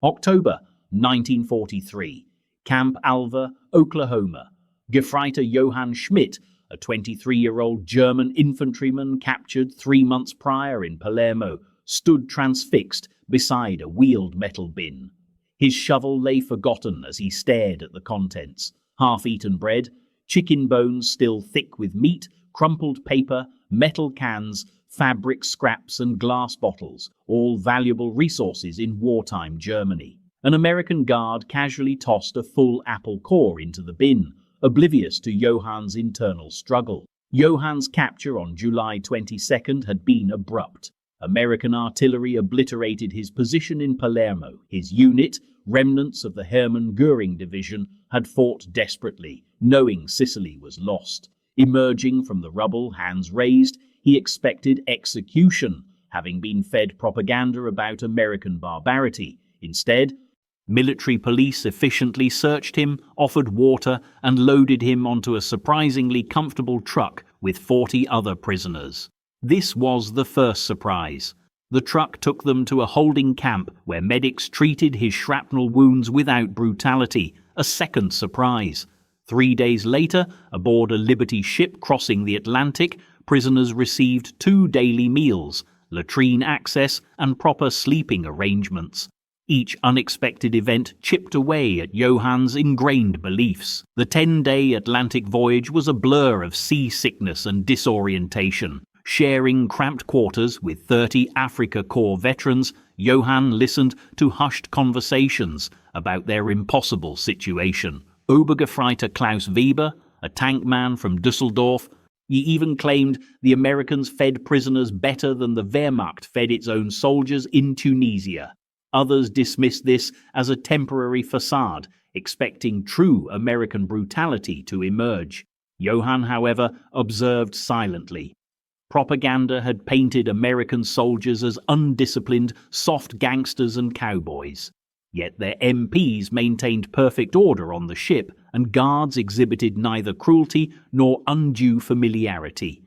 October 1943. Camp Alva, Oklahoma. Gefreiter Johann Schmidt, a 23-year-old German infantryman captured 3 months prior in Palermo, stood transfixed beside a wheeled metal bin. His shovel lay forgotten as he stared at the contents: half-eaten bread, chicken bones still thick with meat, crumpled paper, metal cans, fabric scraps and glass bottles, all valuable resources in wartime Germany. An American guard casually tossed a full apple core into the bin, oblivious to Johann's internal struggle. Johann's capture on July 22nd had been abrupt. American artillery obliterated his position in Palermo. His unit, remnants of the Hermann Göring division, had fought desperately, knowing Sicily was lost. Emerging from the rubble, hands raised, he expected execution, having been fed propaganda about American barbarity. Instead, military police efficiently searched him, offered water, and loaded him onto a surprisingly comfortable truck with 40 other prisoners. This was the first surprise. The truck took them to a holding camp where medics treated his shrapnel wounds without brutality. A second surprise. 3 days later, aboard a Liberty ship crossing the Atlantic, prisoners received 2 daily meals, latrine access, and proper sleeping arrangements. Each unexpected event chipped away at Johann's ingrained beliefs. The 10-day Atlantic voyage was a blur of seasickness and disorientation. Sharing cramped quarters with 30 Africa Corps veterans, Johann listened to hushed conversations about their impossible situation. Obergefreiter Klaus Weber, a tank man from Dusseldorf, he even claimed the Americans fed prisoners better than the Wehrmacht fed its own soldiers in Tunisia. Others dismissed this as a temporary facade, expecting true American brutality to emerge. Johann, however, observed silently. Propaganda had painted American soldiers as undisciplined, soft gangsters and cowboys. Yet their MPs maintained perfect order on the ship, and guards exhibited neither cruelty nor undue familiarity.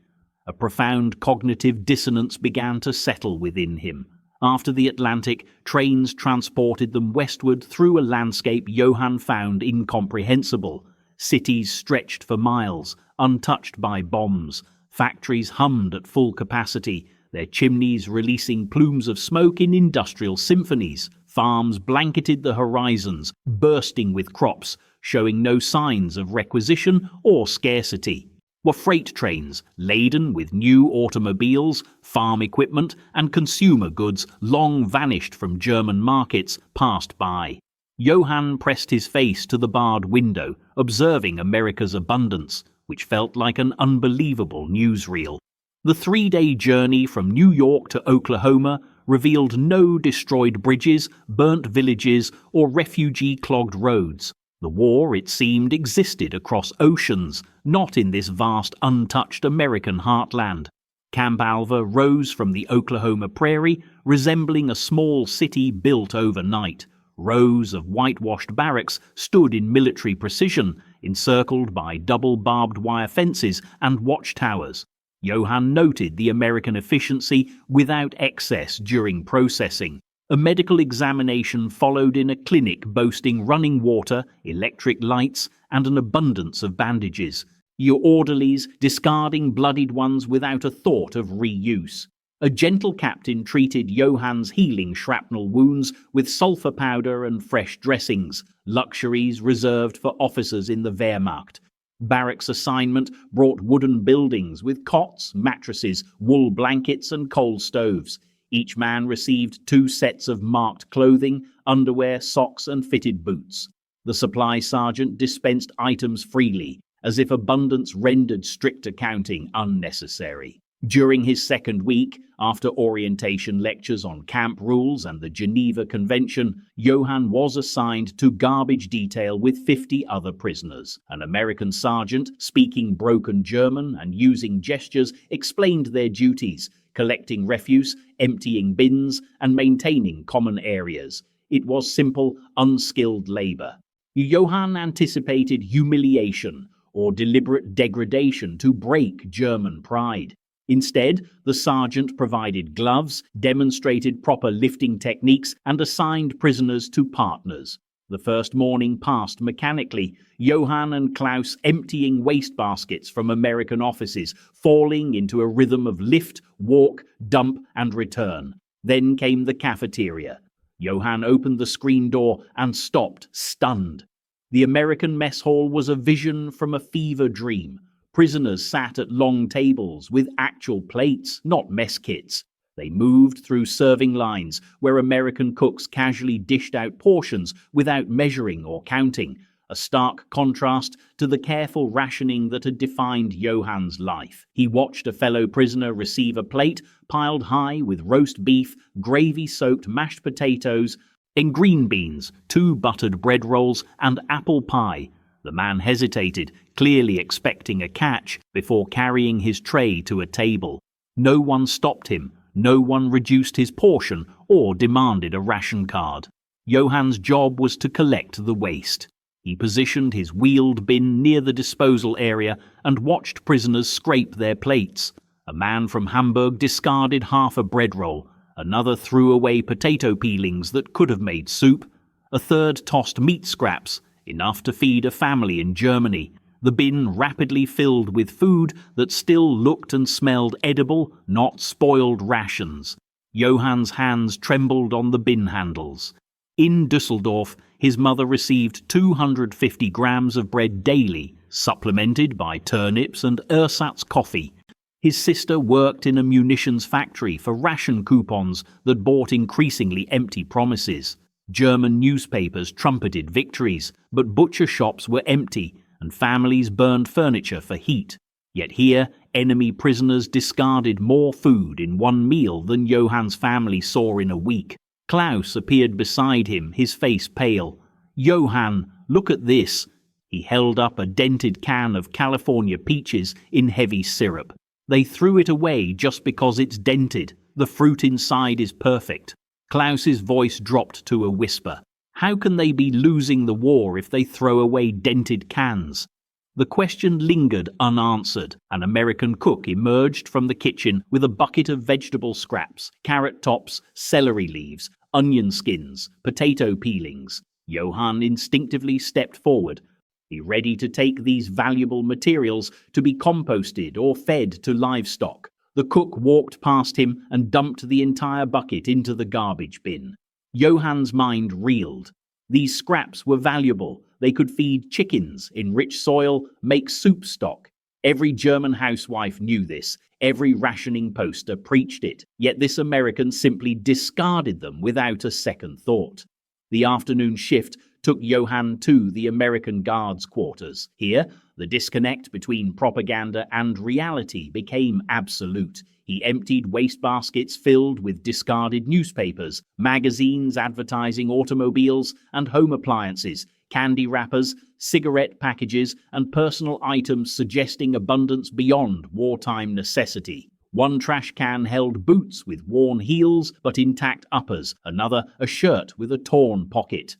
A profound cognitive dissonance began to settle within him. After the Atlantic, trains transported them westward through a landscape Johann found incomprehensible. Cities stretched for miles, untouched by bombs. Factories hummed at full capacity, their chimneys releasing plumes of smoke in industrial symphonies. Farms blanketed the horizons, bursting with crops, showing no signs of requisition or scarcity. Were freight trains laden with new automobiles, farm equipment, and consumer goods long vanished from German markets passed by. Johann pressed his face to the barred window, observing America's abundance, which felt like an unbelievable newsreel. The 3-day journey from New York to Oklahoma revealed no destroyed bridges, burnt villages, or refugee-clogged roads. The war, it seemed, existed across oceans, not in this vast, untouched American heartland. Camp Alva rose from the Oklahoma prairie, resembling a small city built overnight. Rows of whitewashed barracks stood in military precision, encircled by double barbed wire fences and watchtowers. Johann noted the American efficiency without excess during processing. A medical examination followed in a clinic boasting running water, electric lights, and an abundance of bandages. Your orderlies discarding bloodied ones without a thought of reuse. A gentle captain treated Johann's healing shrapnel wounds with sulfur powder and fresh dressings, luxuries reserved for officers in the Wehrmacht. Barracks assignment brought wooden buildings with cots, mattresses, wool blankets, and coal stoves. Each man received 2 sets of marked clothing, underwear, socks, and fitted boots. The supply sergeant dispensed items freely, as if abundance rendered strict accounting unnecessary. During his second week, after orientation lectures on camp rules and the Geneva Convention, Johann was assigned to garbage detail with 50 other prisoners. An American sergeant, speaking broken German and using gestures, explained their duties, collecting refuse, emptying bins, and maintaining common areas. It was simple, unskilled labor. Johann anticipated humiliation or deliberate degradation to break German pride. Instead, the sergeant provided gloves, demonstrated proper lifting techniques, and assigned prisoners to partners. The first morning passed mechanically, Johann and Klaus emptying wastebaskets from American offices, falling into a rhythm of lift, walk, dump, and return. Then came the cafeteria. Johann opened the screen door and stopped, stunned. The American mess hall was a vision from a fever dream. Prisoners sat at long tables with actual plates, not mess kits. They moved through serving lines where American cooks casually dished out portions without measuring or counting, a stark contrast to the careful rationing that had defined Johann's life. He watched a fellow prisoner receive a plate piled high with roast beef, gravy-soaked mashed potatoes, and green beans, 2 buttered bread rolls, and apple pie. The man hesitated, clearly expecting a catch, before carrying his tray to a table. No one stopped him. No one reduced his portion or demanded a ration card. Johann's job was to collect the waste. He positioned his wheeled bin near the disposal area and watched prisoners scrape their plates. A man from Hamburg discarded half a bread roll. Another threw away potato peelings that could have made soup. A third tossed meat scraps, enough to feed a family in Germany. The bin rapidly filled with food that still looked and smelled edible, not spoiled rations. Johann's hands trembled on the bin handles. In Düsseldorf, his mother received 250 grams of bread daily, supplemented by turnips and ersatz coffee. His sister worked in a munitions factory for ration coupons that bought increasingly empty promises. German newspapers trumpeted victories, but butcher shops were empty, and families burned furniture for heat. Yet here, enemy prisoners discarded more food in one meal than Johann's family saw in a week. Klaus appeared beside him, his face pale. "Johann, look at this." He held up a dented can of California peaches in heavy syrup. "They threw it away just because it's dented. The fruit inside is perfect." Klaus's voice dropped to a whisper. How can they be losing the war if they throw away dented cans? The question lingered unanswered. An American cook emerged from the kitchen with a bucket of vegetable scraps, carrot tops, celery leaves, onion skins, potato peelings. Johann instinctively stepped forward. He ready to take these valuable materials to be composted or fed to livestock. The cook walked past him and dumped the entire bucket into the garbage bin. Johann's mind reeled. These scraps were valuable. They could feed chickens, enrich soil, make soup stock. Every German housewife knew this. Every rationing poster preached it. Yet this American simply discarded them without a second thought. The afternoon shift took Johann to the American Guards' quarters. Here, the disconnect between propaganda and reality became absolute. He emptied wastebaskets filled with discarded newspapers, magazines advertising automobiles and home appliances, candy wrappers, cigarette packages, and personal items suggesting abundance beyond wartime necessity. One trash can held boots with worn heels but intact uppers, another a shirt with a torn pocket.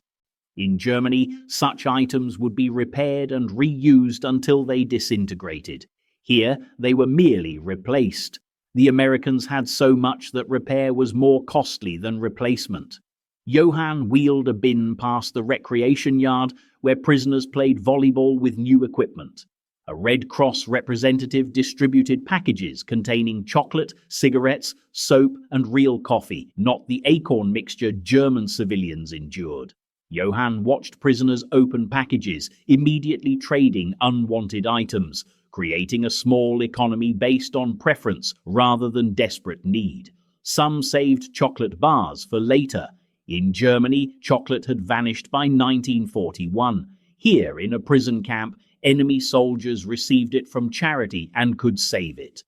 In Germany, such items would be repaired and reused until they disintegrated. Here, they were merely replaced. The Americans had so much that repair was more costly than replacement. Johann wheeled a bin past the recreation yard where prisoners played volleyball with new equipment. A Red Cross representative distributed packages containing chocolate, cigarettes, soap, and real coffee, not the acorn mixture German civilians endured. Johann watched prisoners open packages, immediately trading unwanted items, creating a small economy based on preference rather than desperate need. Some saved chocolate bars for later. In Germany, chocolate had vanished by 1941. Here, in a prison camp, enemy soldiers received it from charity and could save it.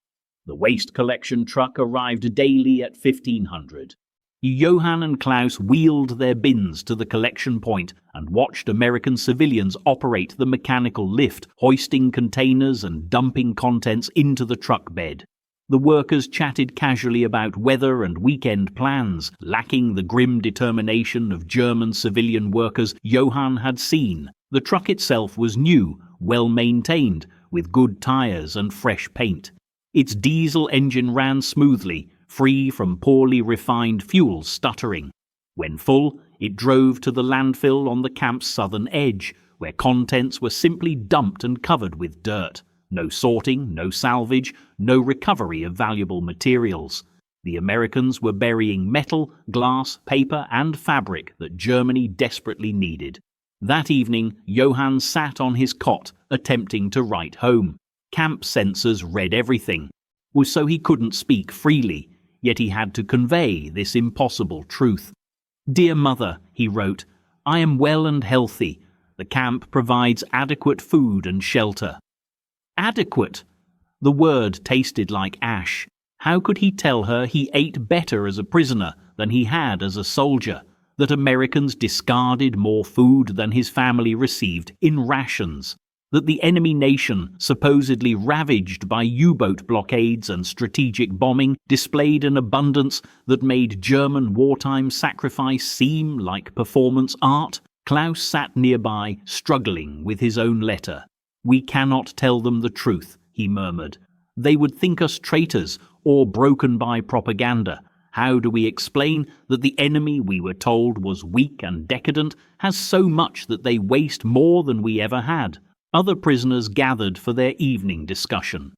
The waste collection truck arrived daily at 1500. Johann and Klaus wheeled their bins to the collection point and watched American civilians operate the mechanical lift, hoisting containers and dumping contents into the truck bed. The workers chatted casually about weather and weekend plans, lacking the grim determination of German civilian workers Johann had seen. The truck itself was new, well maintained, with good tires and fresh paint. Its diesel engine ran smoothly, free from poorly refined fuel stuttering. When full, it drove to the landfill on the camp's southern edge, where contents were simply dumped and covered with dirt. No sorting, no salvage, no recovery of valuable materials. The Americans were burying metal, glass, paper, and fabric that Germany desperately needed. That evening, Johann sat on his cot, attempting to write home. Camp censors read everything, so he couldn't speak freely, yet he had to convey this impossible truth. "Dear Mother," he wrote, "I am well and healthy. The camp provides adequate food and shelter." Adequate! The word tasted like ash. How could he tell her he ate better as a prisoner than he had as a soldier? That Americans discarded more food than his family received in rations? That the enemy nation, supposedly ravaged by U-boat blockades and strategic bombing, displayed an abundance that made German wartime sacrifice seem like performance art? Klaus sat nearby, struggling with his own letter. "We cannot tell them the truth," he murmured. "They would think us traitors or broken by propaganda. How do we explain that the enemy we were told was weak and decadent has so much that they waste more than we ever had?" Other prisoners gathered for their evening discussion.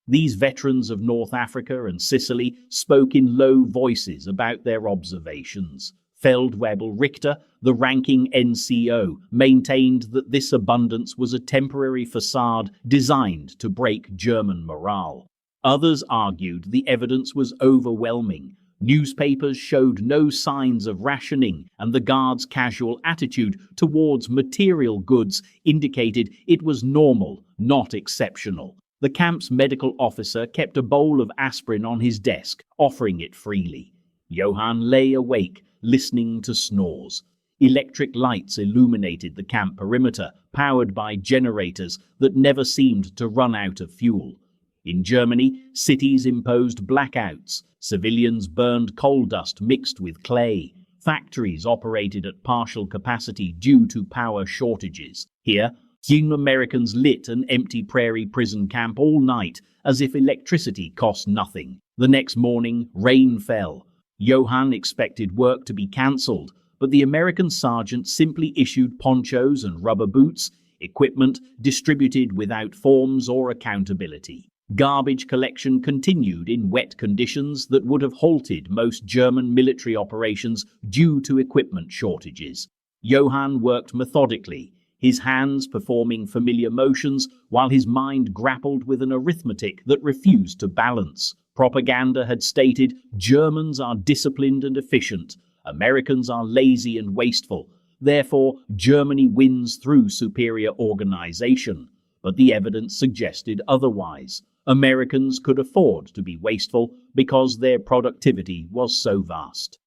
These veterans of North Africa and Sicily spoke in low voices about their observations. Feldwebel Richter, the ranking NCO, maintained that this abundance was a temporary facade designed to break German morale. Others argued the evidence was overwhelming. Newspapers showed no signs of rationing, and the guards' casual attitude towards material goods indicated it was normal, not exceptional. The camp's medical officer kept a bowl of aspirin on his desk, offering it freely. Johann lay awake, listening to snores. Electric lights illuminated the camp perimeter, powered by generators that never seemed to run out of fuel. In Germany, cities imposed blackouts. Civilians burned coal dust mixed with clay. Factories operated at partial capacity due to power shortages. Here, young Americans lit an empty prairie prison camp all night as if electricity cost nothing. The next morning, rain fell. Johann expected work to be cancelled, but the American sergeant simply issued ponchos and rubber boots, equipment distributed without forms or accountability. Garbage collection continued in wet conditions that would have halted most German military operations due to equipment shortages. Johann worked methodically, his hands performing familiar motions while his mind grappled with an arithmetic that refused to balance. Propaganda had stated, "Germans are disciplined and efficient, Americans are lazy and wasteful, therefore Germany wins through superior organization." But the evidence suggested otherwise. Americans could afford to be wasteful because their productivity was so vast.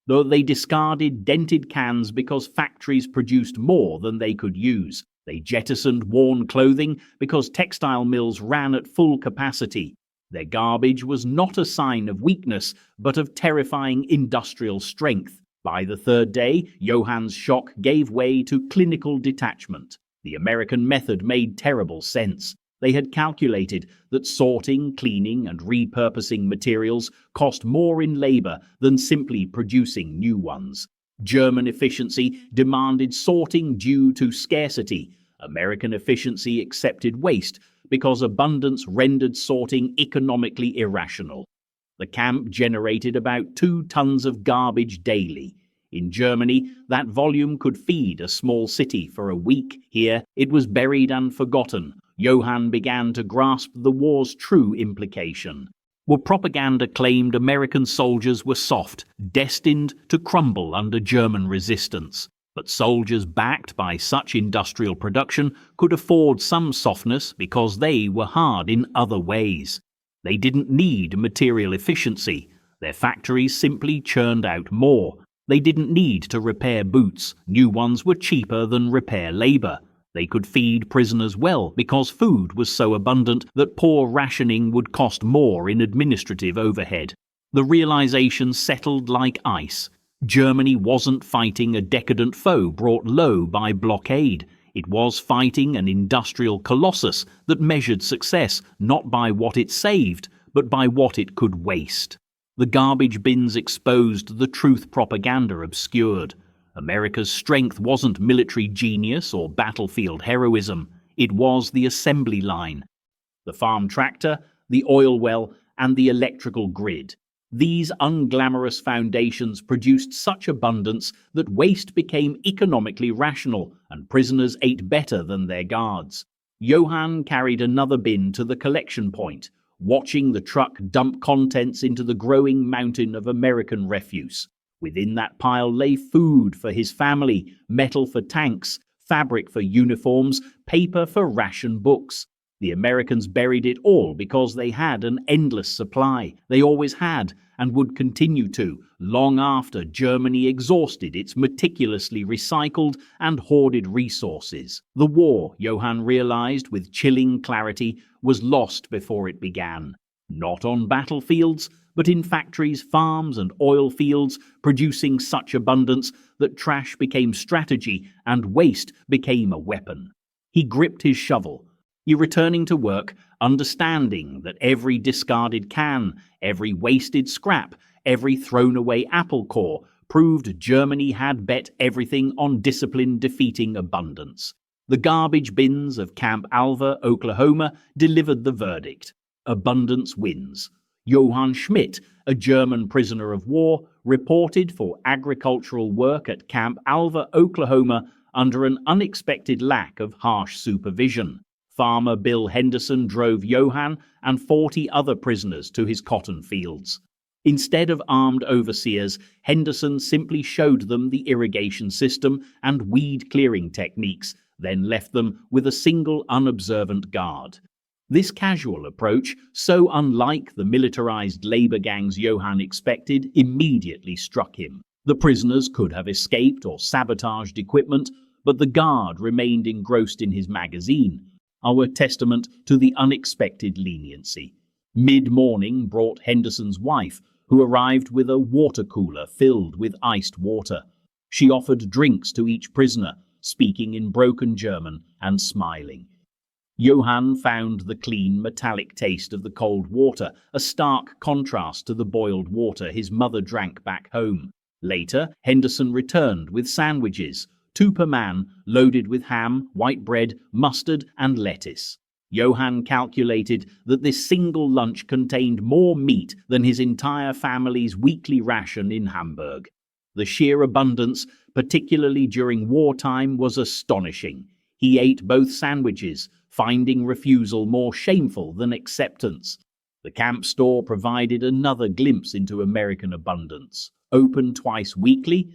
Though they discarded dented cans because factories produced more than they could use. They jettisoned worn clothing because textile mills ran at full capacity. Their garbage was not a sign of weakness, but of terrifying industrial strength. By the third day, Johann's shock gave way to clinical detachment. The American method made terrible sense. They had calculated that sorting, cleaning, and repurposing materials cost more in labor than simply producing new ones. German efficiency demanded sorting due to scarcity. American efficiency accepted waste because abundance rendered sorting economically irrational. The camp generated about 2 tons of garbage daily. In Germany, that volume could feed a small city for a week. Here, it was buried and forgotten. Johann began to grasp the war's true implication. Well, propaganda claimed American soldiers were soft, destined to crumble under German resistance. But soldiers backed by such industrial production could afford some softness because they were hard in other ways. They didn't need material efficiency. Their factories simply churned out more. They didn't need to repair boots. New ones were cheaper than repair labor. They could feed prisoners well because food was so abundant that poor rationing would cost more in administrative overhead. The realization settled like ice. Germany wasn't fighting a decadent foe brought low by blockade. It was fighting an industrial colossus that measured success not by what it saved, but by what it could waste. The garbage bins exposed the truth propaganda obscured. America's strength wasn't military genius or battlefield heroism. It was the assembly line, the farm tractor, the oil well, and the electrical grid. These unglamorous foundations produced such abundance that waste became economically rational, and prisoners ate better than their guards. Johann carried another bin to the collection point, watching the truck dump contents into the growing mountain of American refuse. Within that pile lay food for his family, metal for tanks, fabric for uniforms, paper for ration books. The Americans buried it all because they had an endless supply. They always had, and would continue to, long after Germany exhausted its meticulously recycled and hoarded resources. The war, Johann realized with chilling clarity, was lost before it began. Not on battlefields, but in factories, farms, and oil fields, producing such abundance that trash became strategy and waste became a weapon. He gripped his shovel, returning to work, understanding that every discarded can, every wasted scrap, every thrown-away apple core proved Germany had bet everything on discipline defeating abundance. The garbage bins of Camp Alva, Oklahoma, delivered the verdict. Abundance wins. Johann Schmidt, a German prisoner of war, reported for agricultural work at Camp Alva, Oklahoma, under an unexpected lack of harsh supervision. Farmer Bill Henderson drove Johann and 40 other prisoners to his cotton fields. Instead of armed overseers, Henderson simply showed them the irrigation system and weed-clearing techniques, then left them with a single unobservant guard. This casual approach, so unlike the militarized labor gangs Johann expected, immediately struck him. The prisoners could have escaped or sabotaged equipment, but the guard remained engrossed in his magazine, our testament to the unexpected leniency. Mid-morning brought Henderson's wife, who arrived with a water cooler filled with iced water. She offered drinks to each prisoner, speaking in broken German and smiling. Johann found the clean, metallic taste of the cold water a stark contrast to the boiled water his mother drank back home. Later, Henderson returned with sandwiches, 2 per man, loaded with ham, white bread, mustard, and lettuce. Johann calculated that this single lunch contained more meat than his entire family's weekly ration in Hamburg. The sheer abundance, particularly during wartime, was astonishing. He ate both sandwiches, finding refusal more shameful than acceptance. The camp store provided another glimpse into American abundance. Open twice weekly,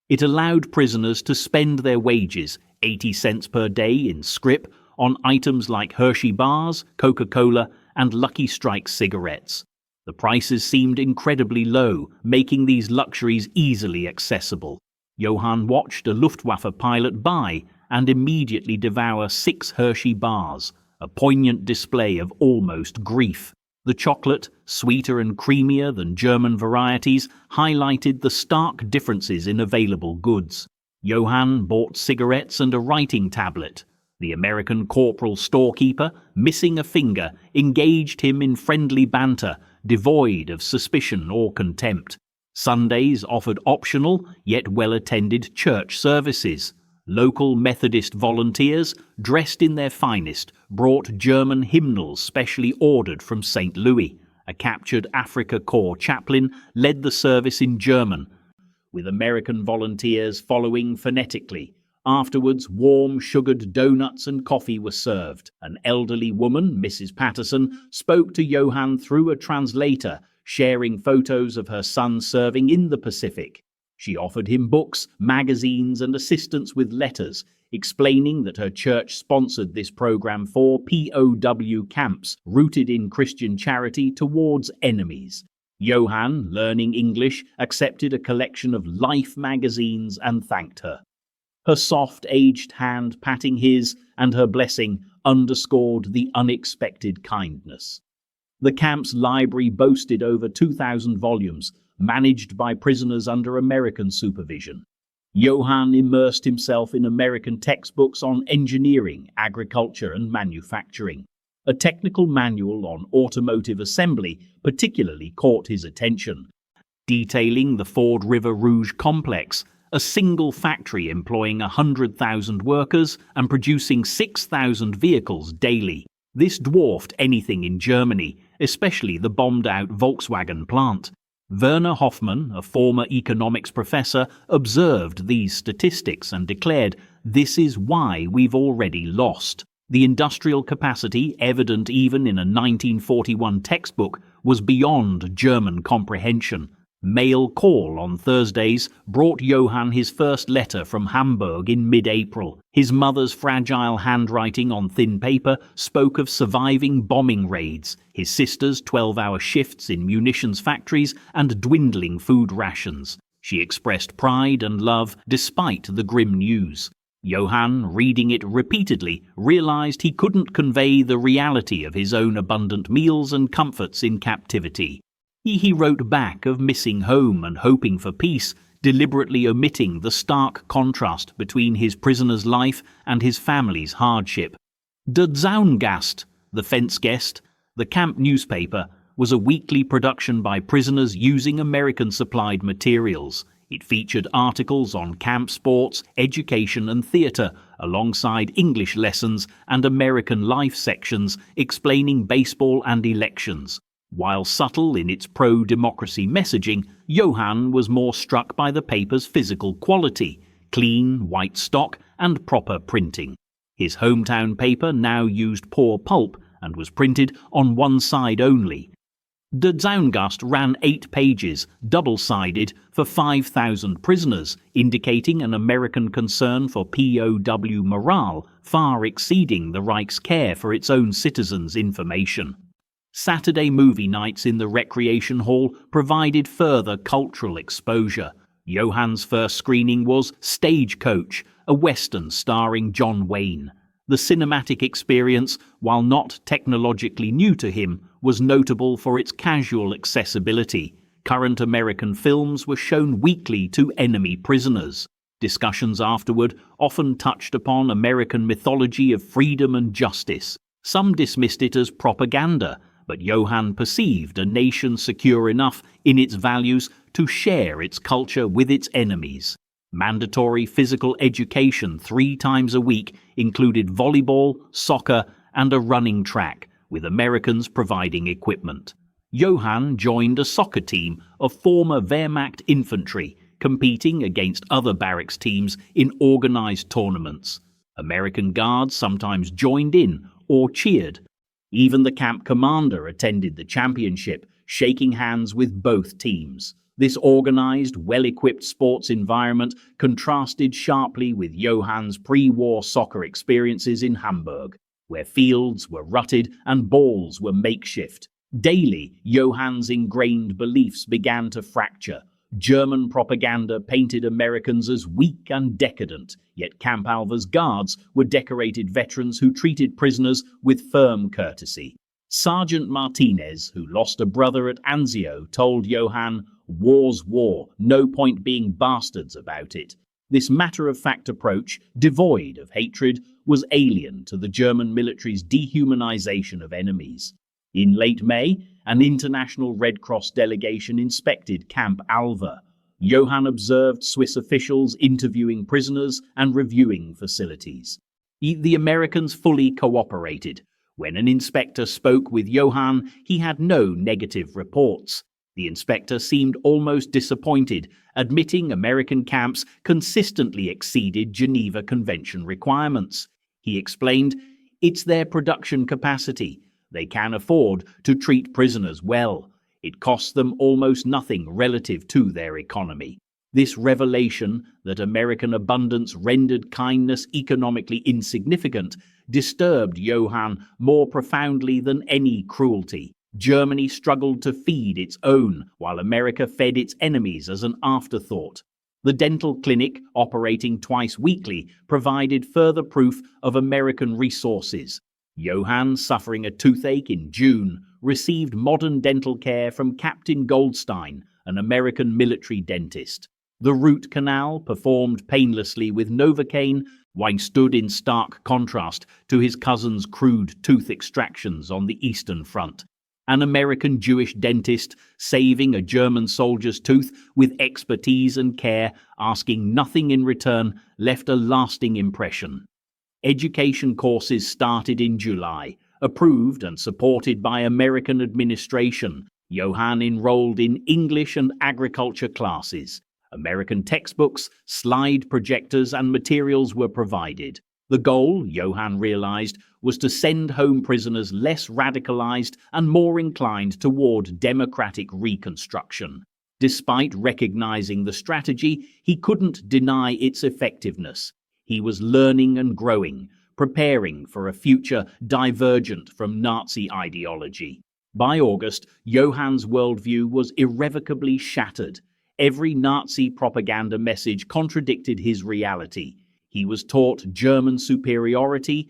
it allowed prisoners to spend their wages, 80 cents per day in scrip, on items like Hershey bars, Coca-Cola, and Lucky Strike cigarettes. The prices seemed incredibly low, making these luxuries easily accessible. Johann watched a Luftwaffe pilot buy and immediately devour 6 Hershey bars, a poignant display of almost grief. The chocolate, sweeter and creamier than German varieties, highlighted the stark differences in available goods. Johann bought cigarettes and a writing tablet. The American corporal storekeeper, missing a finger, engaged him in friendly banter, devoid of suspicion or contempt. Sundays offered optional, yet well-attended church services. Local Methodist volunteers, dressed in their finest, brought German hymnals specially ordered from St. Louis. A captured Afrika Korps chaplain led the service in German, with American volunteers following phonetically. Afterwards, warm, sugared donuts and coffee were served. An elderly woman, Mrs. Patterson, spoke to Johann through a translator, sharing photos of her son serving in the Pacific. She offered him books, magazines, and assistance with letters, explaining that her church sponsored this program for POW camps rooted in Christian charity towards enemies. Johann, learning English, accepted a collection of Life magazines and thanked her. Her soft, aged hand patting his and her blessing underscored the unexpected kindness. The camp's library boasted over 2,000 volumes, managed by prisoners under American supervision. Johann immersed himself in American textbooks on engineering, agriculture, and manufacturing. A technical manual on automotive assembly particularly caught his attention, detailing the Ford River Rouge complex, a single factory employing 100,000 workers and producing 6,000 vehicles daily. This dwarfed anything in Germany, especially the bombed-out Volkswagen plant. Werner Hoffmann, a former economics professor, observed these statistics and declared, "This is why we've already lost." The industrial capacity, evident even in a 1941 textbook, was beyond German comprehension. Mail call on Thursdays brought Johann his first letter from Hamburg in mid-April. His mother's fragile handwriting on thin paper spoke of surviving bombing raids, his sister's 12-hour shifts in munitions factories, and dwindling food rations. She expressed pride and love despite the grim news. Johann, reading it repeatedly, realized he couldn't convey the reality of his own abundant meals and comforts in captivity. He wrote back of missing home and hoping for peace, deliberately omitting the stark contrast between his prisoner's life and his family's hardship. Der Zaungast, the fence guest, the camp newspaper, was a weekly production by prisoners using American-supplied materials. It featured articles on camp sports, education and theatre, alongside English lessons and American life sections explaining baseball and elections. While subtle in its pro-democracy messaging, Johann was more struck by the paper's physical quality, clean, white stock, and proper printing. His hometown paper now used poor pulp and was printed on one side only. Der Zaungast ran 8 pages, double-sided, for 5,000 prisoners, indicating an American concern for POW morale far exceeding the Reich's care for its own citizens' information. Saturday movie nights in the recreation hall provided further cultural exposure. Johann's first screening was Stagecoach, a western starring John Wayne. The cinematic experience, while not technologically new to him, was notable for its casual accessibility. Current American films were shown weekly to enemy prisoners. Discussions afterward often touched upon American mythology of freedom and justice. Some dismissed it as propaganda, but Johann perceived a nation secure enough in its values to share its culture with its enemies. Mandatory physical education 3 times a week included volleyball, soccer, and a running track, with Americans providing equipment. Johann joined a soccer team of former Wehrmacht infantry, competing against other barracks teams in organized tournaments. American guards sometimes joined in or cheered. Even the camp commander attended the championship, shaking hands with both teams. This organized, well-equipped sports environment contrasted sharply with Johann's pre-war soccer experiences in Hamburg, where fields were rutted and balls were makeshift. Daily, Johann's ingrained beliefs began to fracture. German propaganda painted Americans as weak and decadent, yet Camp Alva's guards were decorated veterans who treated prisoners with firm courtesy. Sergeant Martinez, who lost a brother at Anzio, told Johann, "War's war, no point being bastards about it." This matter-of-fact approach, devoid of hatred, was alien to the German military's dehumanization of enemies. In late May, an international Red Cross delegation inspected Camp Alva. Johann observed Swiss officials interviewing prisoners and reviewing facilities. The Americans fully cooperated. When an inspector spoke with Johann, he had no negative reports. The inspector seemed almost disappointed, admitting American camps consistently exceeded Geneva Convention requirements. He explained, "It's their production capacity. They can afford to treat prisoners well. It costs them almost nothing relative to their economy." This revelation that American abundance rendered kindness economically insignificant disturbed Johann more profoundly than any cruelty. Germany struggled to feed its own, while America fed its enemies as an afterthought. The dental clinic, operating twice weekly, provided further proof of American resources. Johann, suffering a toothache in June, received modern dental care from Captain Goldstein, an American military dentist. The root canal performed painlessly with Novocaine, while stood in stark contrast to his cousin's crude tooth extractions on the Eastern Front. An American Jewish dentist saving a German soldier's tooth with expertise and care, asking nothing in return, left a lasting impression. Education courses started in July. Approved and supported by American administration, Johann enrolled in English and agriculture classes. American textbooks, slide projectors, and materials were provided. The goal, Johann realized, was to send home prisoners less radicalized and more inclined toward democratic reconstruction. Despite recognizing the strategy, he couldn't deny its effectiveness. He was learning and growing, preparing for a future divergent from Nazi ideology. By August, Johann's worldview was irrevocably shattered. Every Nazi propaganda message contradicted his reality. He was taught German superiority,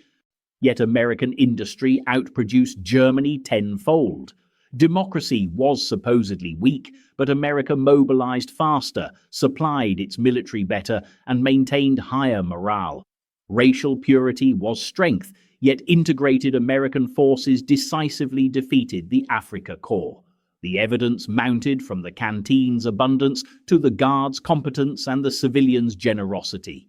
yet American industry outproduced Germany tenfold. Democracy was supposedly weak, but America mobilized faster, supplied its military better, and maintained higher morale. Racial purity was strength, yet integrated American forces decisively defeated the Afrika Korps. The evidence mounted from the canteen's abundance to the guards' competence and the civilians' generosity.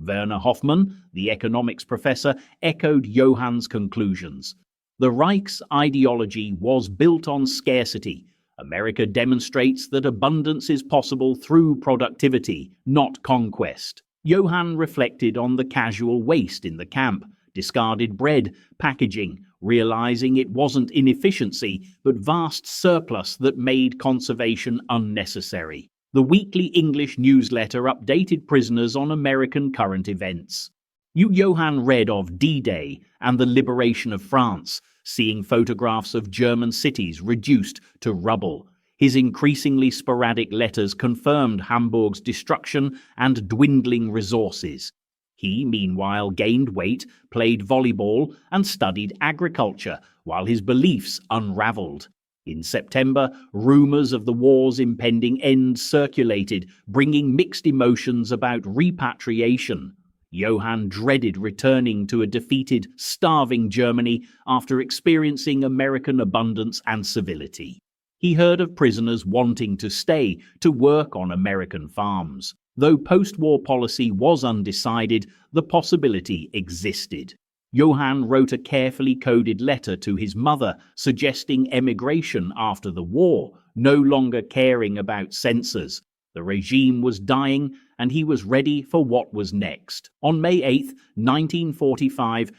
Werner Hoffmann, the economics professor, echoed Johann's conclusions. The Reich's ideology was built on scarcity. America demonstrates that abundance is possible through productivity, not conquest. Johann reflected on the casual waste in the camp, discarded bread, packaging, realizing it wasn't inefficiency, but vast surplus that made conservation unnecessary. The weekly English newsletter updated prisoners on American current events. Johann read of D-Day and the liberation of France, seeing photographs of German cities reduced to rubble. His increasingly sporadic letters confirmed Hamburg's destruction and dwindling resources. He, meanwhile, gained weight, played volleyball, and studied agriculture, while his beliefs unraveled. In September, rumors of the war's impending end circulated, bringing mixed emotions about repatriation. Johann dreaded returning to a defeated, starving Germany after experiencing American abundance and civility. He heard of prisoners wanting to stay to work on American farms. Though post-war policy was undecided, the possibility existed. Johann wrote a carefully coded letter to his mother suggesting emigration after the war, no longer caring about censors. The regime was dying, and he was ready for what was next. On May 8, 1945,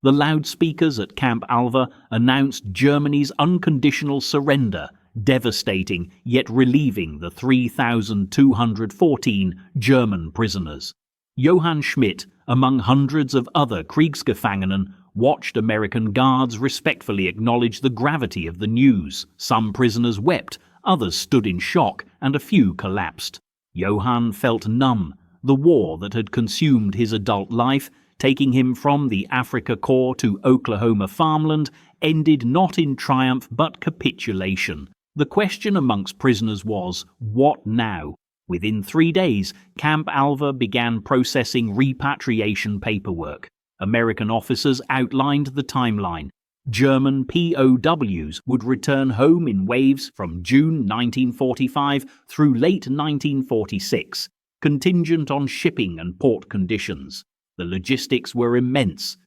the loudspeakers at Camp Alva announced Germany's unconditional surrender, devastating yet relieving the 3,214 German prisoners. Johann Schmidt, among hundreds of other Kriegsgefangenen, watched American guards respectfully acknowledge the gravity of the news. Some prisoners wept, others stood in shock, and a few collapsed. Johann felt numb. The war that had consumed his adult life, taking him from the Afrika Korps to Oklahoma farmland, ended not in triumph but capitulation. The question amongst prisoners was, what now? Within 3 days, Camp Alva began processing repatriation paperwork. American officers outlined the timeline. German POWs would return home in waves from June 1945 through late 1946, contingent on shipping and port conditions. The logistics were immense,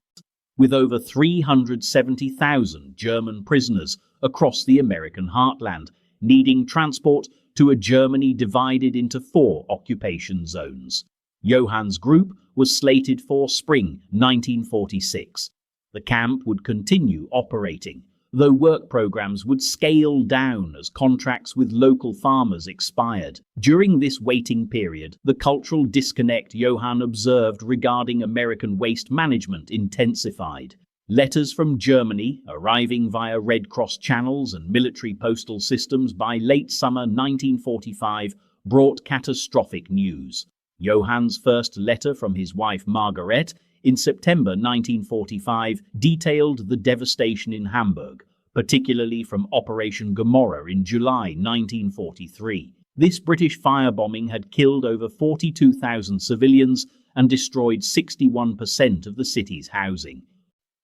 with over 370,000 German prisoners across the American heartland, needing transport to a Germany divided into 4 occupation zones. Johann's group was slated for spring 1946. The camp would continue operating, though work programs would scale down as contracts with local farmers expired. During this waiting period, the cultural disconnect Johann observed regarding American waste management intensified. Letters from Germany, arriving via Red Cross channels and military postal systems by late summer 1945, brought catastrophic news. Johann's first letter from his wife Margaret in September 1945 detailed the devastation in Hamburg, particularly from Operation Gomorrah in July 1943. This British firebombing had killed over 42,000 civilians and destroyed 61% of the city's housing.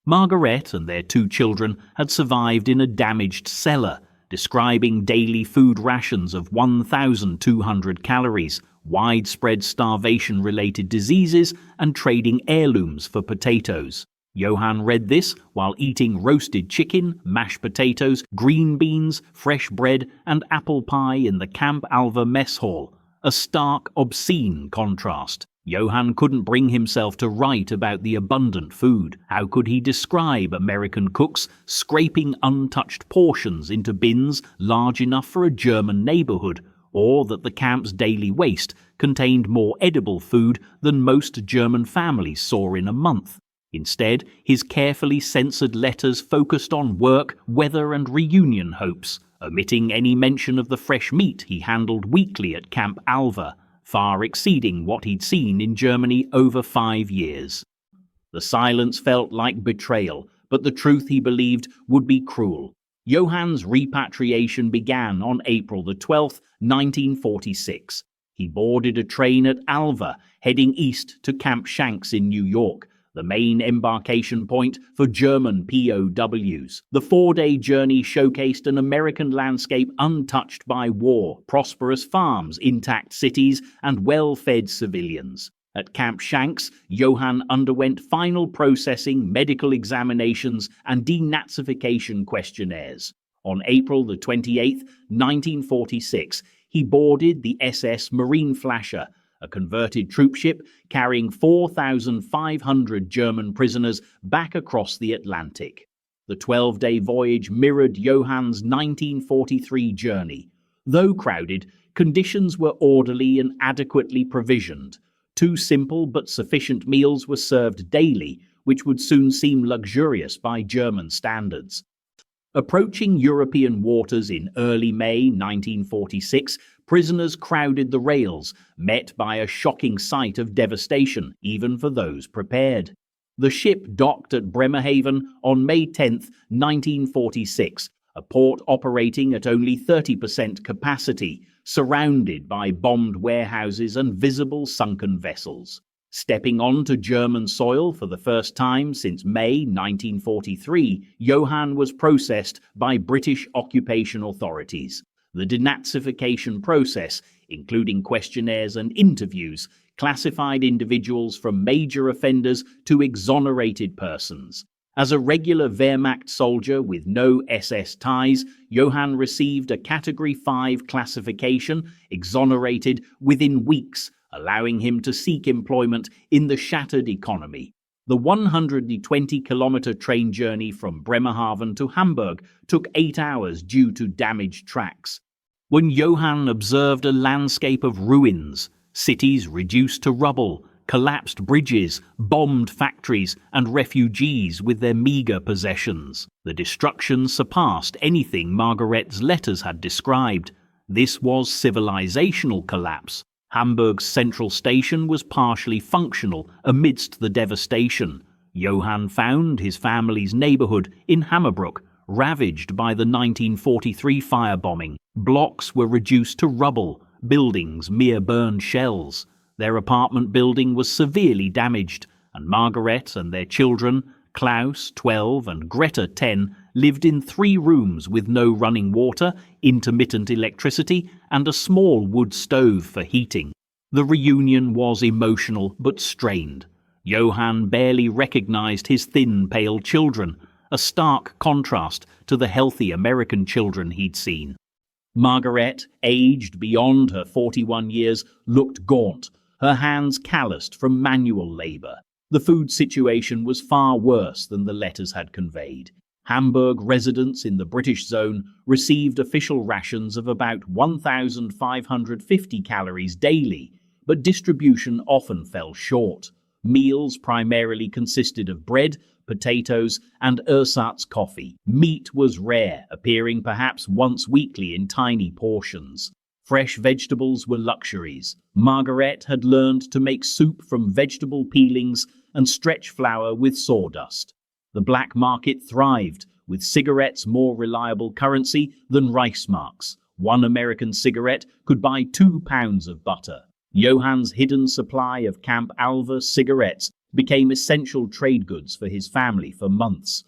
Margaret and their 2 children had survived in a damaged cellar, describing daily food rations of 1,200 calories, widespread starvation-related diseases, and trading heirlooms for potatoes. Johann read this while eating roasted chicken, mashed potatoes, green beans, fresh bread, and apple pie in the Camp Alva mess hall, a stark, obscene contrast. Johann couldn't bring himself to write about the abundant food. How could he describe American cooks scraping untouched portions into bins large enough for a German neighborhood, or that the camp's daily waste contained more edible food than most German families saw in a month? Instead, his carefully censored letters focused on work, weather, and reunion hopes, omitting any mention of the fresh meat he handled weekly at Camp Alva, far exceeding what he'd seen in Germany over 5 years. The silence felt like betrayal, but the truth he believed would be cruel. Johann's repatriation began on April the 12th, 1946. He boarded a train at Alva, heading east to Camp Shanks in New York, the main embarkation point for German POWs. The 4-day journey showcased an American landscape untouched by war, prosperous farms, intact cities, and well-fed civilians. At Camp Shanks, Johann underwent final processing, medical examinations, and denazification questionnaires. On April the 28th, 1946, he boarded the SS Marienflasche, a converted troopship carrying 4,500 German prisoners back across the Atlantic. The 12-day voyage mirrored Johann's 1943 journey. Though crowded, conditions were orderly and adequately provisioned. 2 simple but sufficient meals were served daily, which would soon seem luxurious by German standards. Approaching European waters in early May 1946, prisoners crowded the rails, met by a shocking sight of devastation, even for those prepared. The ship docked at Bremerhaven on May 10, 1946, a port operating at only 30% capacity, surrounded by bombed warehouses and visible sunken vessels. Stepping onto German soil for the first time since May 1943, Johann was processed by British occupation authorities. The denazification process, including questionnaires and interviews, classified individuals from major offenders to exonerated persons. As a regular Wehrmacht soldier with no SS ties, Johann received a Category 5 classification, exonerated within weeks, allowing him to seek employment in the shattered economy. The 120-kilometer train journey from Bremerhaven to Hamburg took 8 hours due to damaged tracks. When Johann observed a landscape of ruins, cities reduced to rubble, collapsed bridges, bombed factories, and refugees with their meager possessions, the destruction surpassed anything Margaret's letters had described. This was civilizational collapse. Hamburg's central station was partially functional amidst the devastation. Johann found his family's neighborhood in Hammerbrook ravaged by the 1943 firebombing. Blocks were reduced to rubble, buildings mere burned shells. Their apartment building was severely damaged, and Margaret and their children, Klaus, 12, and Greta, 10, lived in 3 rooms with no running water, intermittent electricity, and a small wood stove for heating. The reunion was emotional but strained. Johann barely recognized his thin, pale children, a stark contrast to the healthy American children he'd seen. Margaret, aged beyond her 41 years, looked gaunt, her hands calloused from manual labor. The food situation was far worse than the letters had conveyed. Hamburg residents in the British zone received official rations of about 1,550 calories daily, but distribution often fell short. Meals primarily consisted of bread, potatoes, and ersatz coffee. Meat was rare, appearing perhaps once weekly in tiny portions. Fresh vegetables were luxuries. Margaret had learned to make soup from vegetable peelings and stretch flour with sawdust. The black market thrived, with cigarettes more reliable currency than rice marks. One American cigarette could buy 2 pounds of butter. Johann's hidden supply of Camp Alva cigarettes became essential trade goods for his family for months.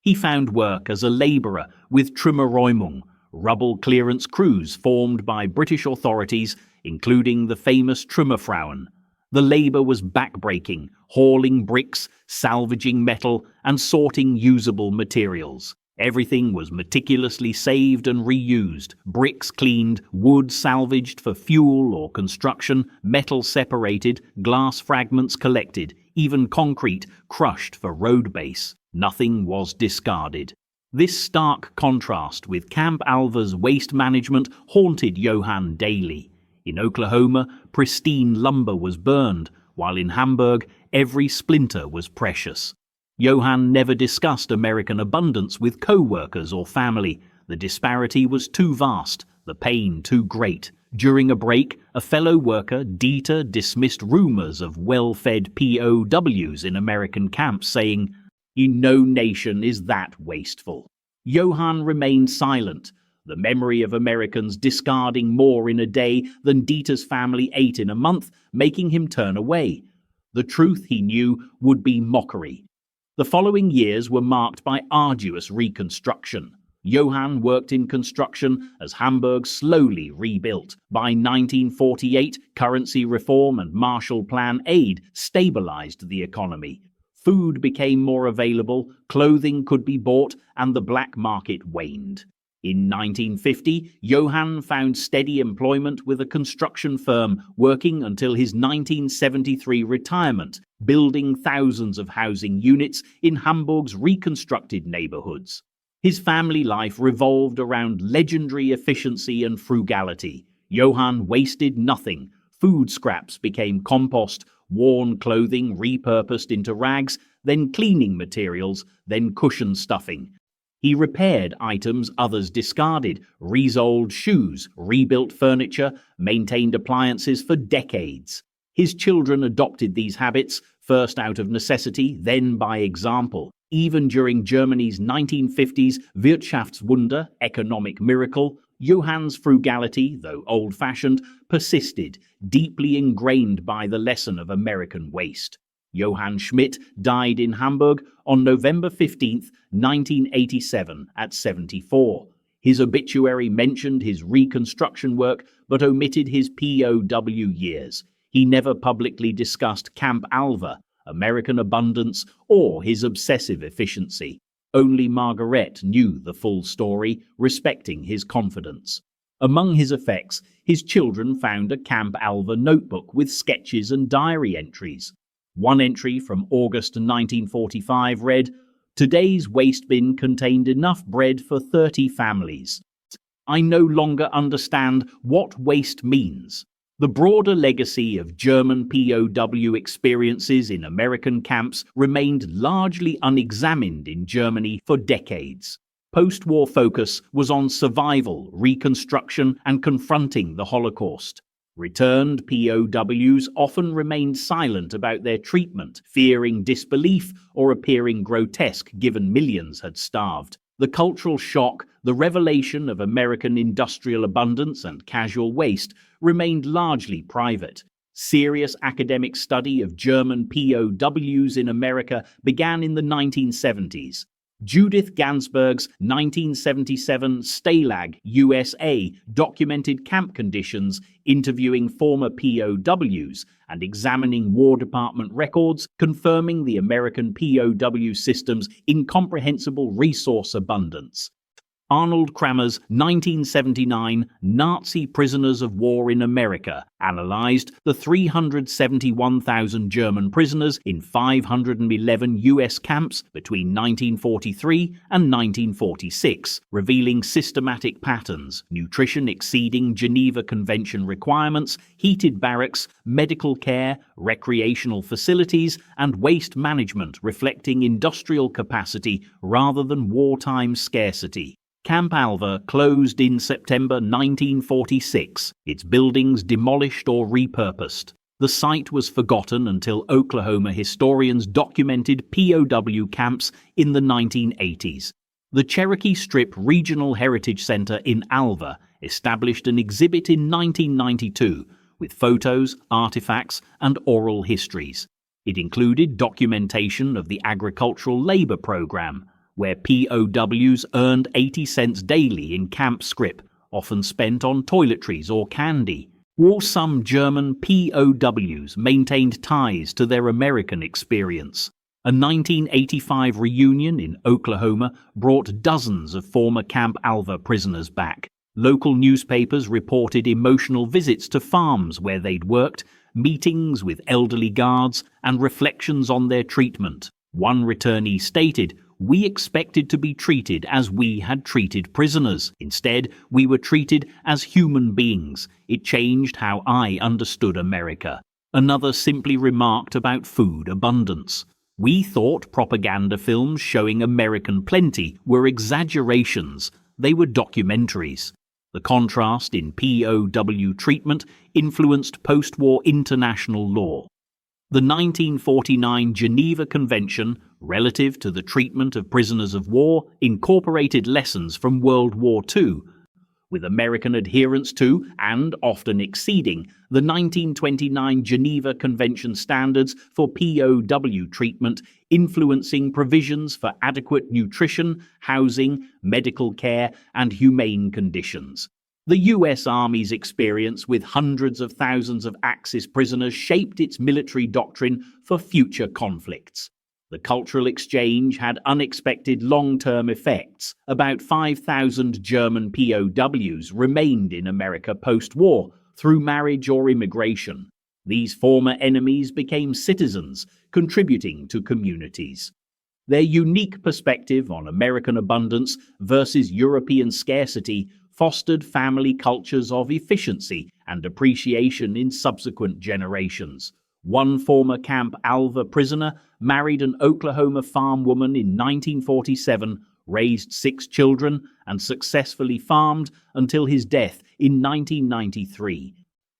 He found work as a labourer with Trümmerräumung, rubble clearance crews formed by British authorities, including the famous Trümmerfrauen. The labour was backbreaking, hauling bricks, salvaging metal, and sorting usable materials. Everything was meticulously saved and reused, bricks cleaned, wood salvaged for fuel or construction, metal separated, glass fragments collected, even concrete crushed for road base. Nothing was discarded. This stark contrast with Camp Alva's waste management haunted Johann daily. In Oklahoma, pristine lumber was burned, while in Hamburg, every splinter was precious. Johann never discussed American abundance with co-workers or family. The disparity was too vast, the pain too great. During a break, a fellow worker, Dieter, dismissed rumors of well-fed POWs in American camps, saying, "In no nation is that wasteful." Johann remained silent, the memory of Americans discarding more in a day than Dieter's family ate in a month, making him turn away. The truth, he knew, would be mockery. The following years were marked by arduous reconstruction. Johann worked in construction as Hamburg slowly rebuilt. By 1948, currency reform and Marshall Plan aid stabilized the economy. Food became more available, clothing could be bought, and the black market waned. In 1950, Johann found steady employment with a construction firm, working until his 1973 retirement, building thousands of housing units in Hamburg's reconstructed neighborhoods. His family life revolved around legendary efficiency and frugality. Johann wasted nothing. Food scraps became compost, worn clothing repurposed into rags, then cleaning materials, then cushion stuffing. He repaired items others discarded, resoled shoes, rebuilt furniture, maintained appliances for decades. His children adopted these habits, first out of necessity, then by example. Even during Germany's 1950s Wirtschaftswunder, economic miracle, Johann's frugality, though old-fashioned, persisted, deeply ingrained by the lesson of American waste. Johann Schmidt died in Hamburg on November 15, 1987, at 74. His obituary mentioned his reconstruction work but omitted his POW years. He never publicly discussed Camp Alva, American abundance, or his obsessive efficiency. Only Margaret knew the full story, respecting his confidence. Among his effects, his children found a Camp Alva notebook with sketches and diary entries. One entry from August 1945 read, "Today's waste bin contained enough bread for 30 families. I no longer understand what waste means." The broader legacy of German POW experiences in American camps remained largely unexamined in Germany for decades. Post-war focus was on survival, reconstruction, and confronting the Holocaust. Returned POWs often remained silent about their treatment, fearing disbelief or appearing grotesque given millions had starved. The cultural shock, the revelation of American industrial abundance and casual waste, remained largely private. Serious academic study of German POWs in America began in the 1970s. Judith Gansberg's 1977 Stalag, USA documented camp conditions, interviewing former POWs and examining War Department records, confirming the American POW system's incomprehensible resource abundance. Arnold Kramer's 1979 Nazi Prisoners of War in America analyzed the 371,000 German prisoners in 511 U.S. camps between 1943 and 1946, revealing systematic patterns: nutrition exceeding Geneva Convention requirements, heated barracks, medical care, recreational facilities, and waste management reflecting industrial capacity rather than wartime scarcity. Camp Alva closed in September 1946, its buildings demolished or repurposed. The site was forgotten until Oklahoma historians documented POW camps in the 1980s. The Cherokee Strip Regional Heritage Center in Alva, established an exhibit in 1992 with photos, artifacts, and oral histories. It included documentation of the agricultural labor program, where POWs earned 80 cents daily in camp scrip, often spent on toiletries or candy. While some German POWs maintained ties to their American experience. A 1985 reunion in Oklahoma brought dozens of former Camp Alva prisoners back. Local newspapers reported emotional visits to farms where they'd worked, meetings with elderly guards, and reflections on their treatment. One returnee stated, "We expected to be treated as we had treated prisoners. Instead, we were treated as human beings. It changed how I understood America." Another simply remarked about food abundance. "We thought propaganda films showing American plenty were exaggerations. They were documentaries." The contrast in POW treatment influenced post-war international law. The 1949 Geneva Convention, relative to the treatment of prisoners of war, incorporated lessons from World War II, with American adherence to, and often exceeding, the 1929 Geneva Convention standards for POW treatment, influencing provisions for adequate nutrition, housing, medical care, and humane conditions. The U.S. Army's experience with hundreds of thousands of Axis prisoners shaped its military doctrine for future conflicts. The cultural exchange had unexpected long-term effects. About 5,000 German POWs remained in America post-war through marriage or immigration. These former enemies became citizens, contributing to communities. Their unique perspective on American abundance versus European scarcity fostered family cultures of efficiency and appreciation in subsequent generations. One former Camp Alva prisoner married an Oklahoma farm woman in 1947, raised 6 children, and successfully farmed until his death in 1993.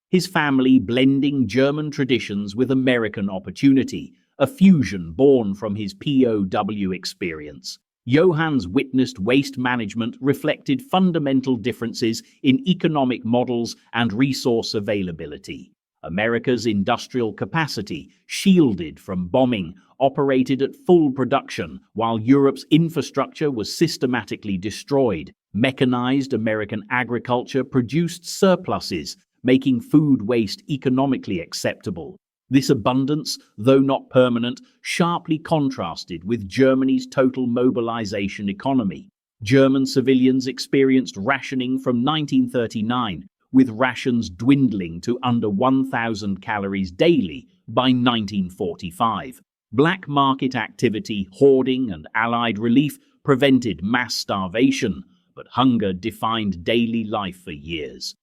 His family blending German traditions with American opportunity, a fusion born from his POW experience. Johann's witnessed waste management reflected fundamental differences in economic models and resource availability. America's industrial capacity, shielded from bombing, operated at full production, while Europe's infrastructure was systematically destroyed. Mechanized American agriculture produced surpluses, making food waste economically acceptable. This abundance, though not permanent, sharply contrasted with Germany's total mobilization economy. German civilians experienced rationing from 1939, with rations dwindling to under 1,000 calories daily by 1945. Black market activity, hoarding, and Allied relief prevented mass starvation, but hunger defined daily life for years.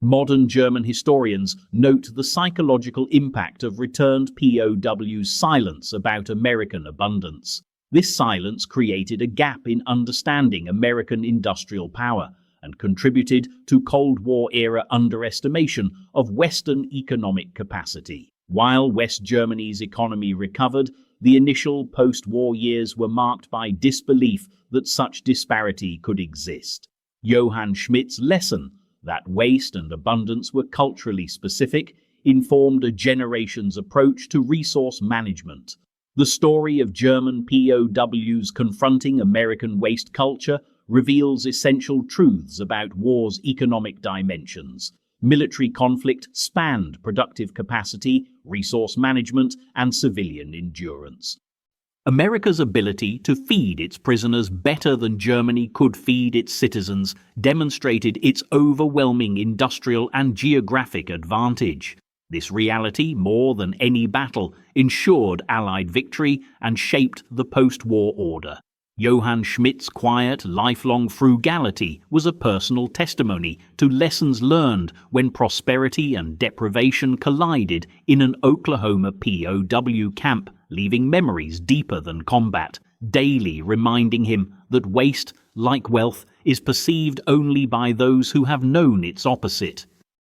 Modern German historians note the psychological impact of returned POWs' silence about American abundance. This silence created a gap in understanding American industrial power and contributed to Cold War-era underestimation of Western economic capacity. While West Germany's economy recovered, the initial post-war years were marked by disbelief that such disparity could exist. Johann Schmidt's lesson that waste and abundance were culturally specific informed a generation's approach to resource management. The story of German POWs confronting American waste culture reveals essential truths about war's economic dimensions. Military conflict spanned productive capacity, resource management, and civilian endurance. America's ability to feed its prisoners better than Germany could feed its citizens demonstrated its overwhelming industrial and geographic advantage. This reality, more than any battle, ensured Allied victory and shaped the post-war order. Johann Schmidt's quiet, lifelong frugality was a personal testimony to lessons learned when prosperity and deprivation collided in an Oklahoma POW camp, leaving memories deeper than combat, daily reminding him that waste, like wealth, is perceived only by those who have known its opposite.